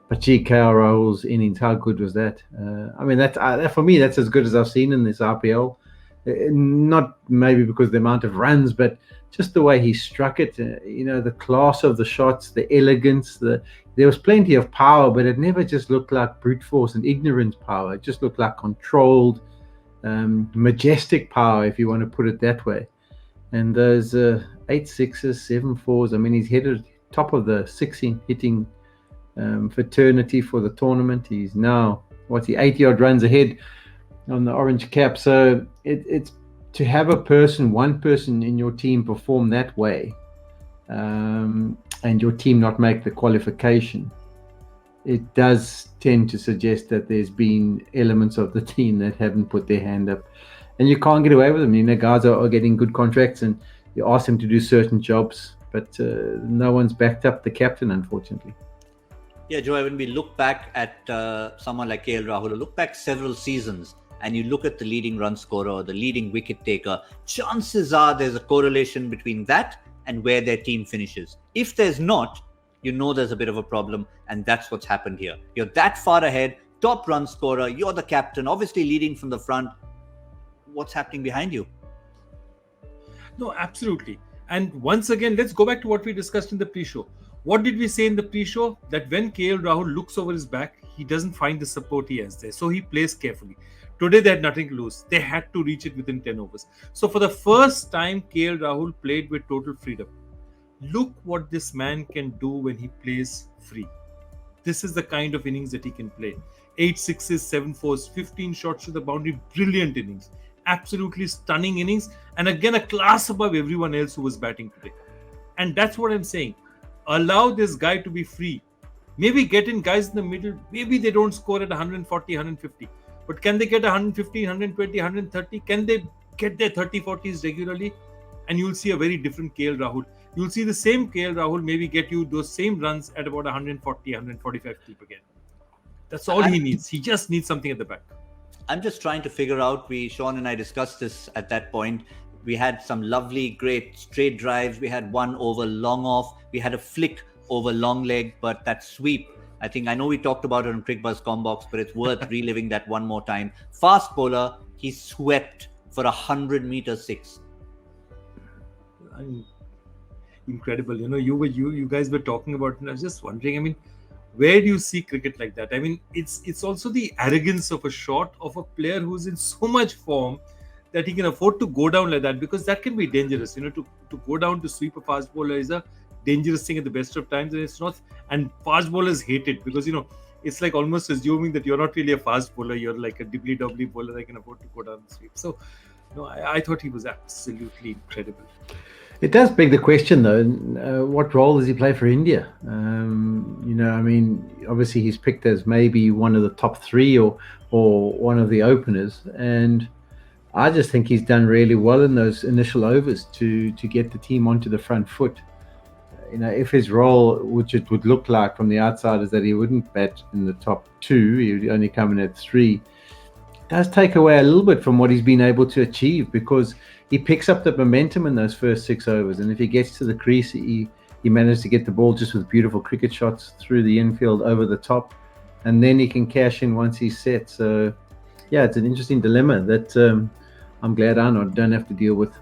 But gee, KL Rahul's innings, how good was that? I mean, that for me, that's as good as I've seen in this RPL. Not maybe because of the amount of runs, but just the way he struck it. The class of the shots, the elegance. There was plenty of power, but it never just looked like brute force and ignorance power. It just looked like controlled, majestic power, if you want to put it that way. And those 8 sixes, 7 fours. I mean, he's headed top of the hitting fraternity for the tournament. He's now 80-odd runs ahead on the orange cap. So it's to have one person in your team perform that way, and your team not make the qualification. It does tend to suggest that there's been elements of the team that haven't put their hand up, and you can't get away with them. Guys are getting good contracts, and you ask them to do certain jobs, but no one's backed up the captain, unfortunately. Yeah, Joy, when we look back at someone like KL Rahul, look back several seasons, and you look at the leading run scorer or the leading wicket taker, chances are there's a correlation between that and where their team finishes. If there's not, there's a bit of a problem, and that's what's happened here. You're that far ahead, top run scorer, you're the captain, obviously leading from the front. What's happening behind you? No, absolutely. And once again, let's go back to what we discussed in the pre-show. What did we say in the pre-show? That when KL Rahul looks over his back, he doesn't find the support he has there. So he plays carefully. Today, they had nothing to lose. They had to reach it within 10 overs. So for the first time, KL Rahul played with total freedom. Look what this man can do when he plays free. This is the kind of innings that he can play. 8 sixes, 7 fours, 15 shots to the boundary. Brilliant innings. Absolutely stunning innings. And again, a class above everyone else who was batting today. And that's what I'm saying. Allow this guy to be free. Maybe get in guys in the middle. Maybe they don't score at 140, 150. But can they get 150, 120, 130? Can they get their 30, 40s regularly? And you'll see a very different KL Rahul. You'll see the same KL Rahul maybe get you those same runs at about 140, 145 keep again. That's all he needs. He just needs something at the back. I'm just trying to figure out, Sean and I discussed this at that point. We had some lovely, great straight drives. We had one over long off. We had a flick over long leg, but that sweep, I know we talked about it on Cricbuzz Combox, but it's worth reliving that one more time. Fast bowler, he swept for 100-meter six. Incredible. You guys were talking about it, and I was just wondering, where do you see cricket like that? It's also the arrogance of a shot of a player who's in so much form that he can afford to go down like that, because that can be dangerous. To go down to sweep a fast bowler is a dangerous thing at the best of times, and it's not. And fast bowlers hate it because it's like almost assuming that you're not really a fast bowler. You're like a dibbly-doubly bowler that can afford to go down the sweep. So, I thought he was absolutely incredible. It does beg the question, though, what role does he play for India? Obviously he's picked as maybe one of the top 3 or one of the openers, and I just think he's done really well in those initial overs to get the team onto the front foot. If his role, which it would look like from the outside, is that he wouldn't bat in the top 2, he would only come in at 3, it does take away a little bit from what he's been able to achieve, because he picks up the momentum in those first 6 overs, and if he gets to the crease, he managed to get the ball just with beautiful cricket shots through the infield over the top, and then he can cash in once he's set. So yeah, it's an interesting dilemma that I'm glad I don't have to deal with.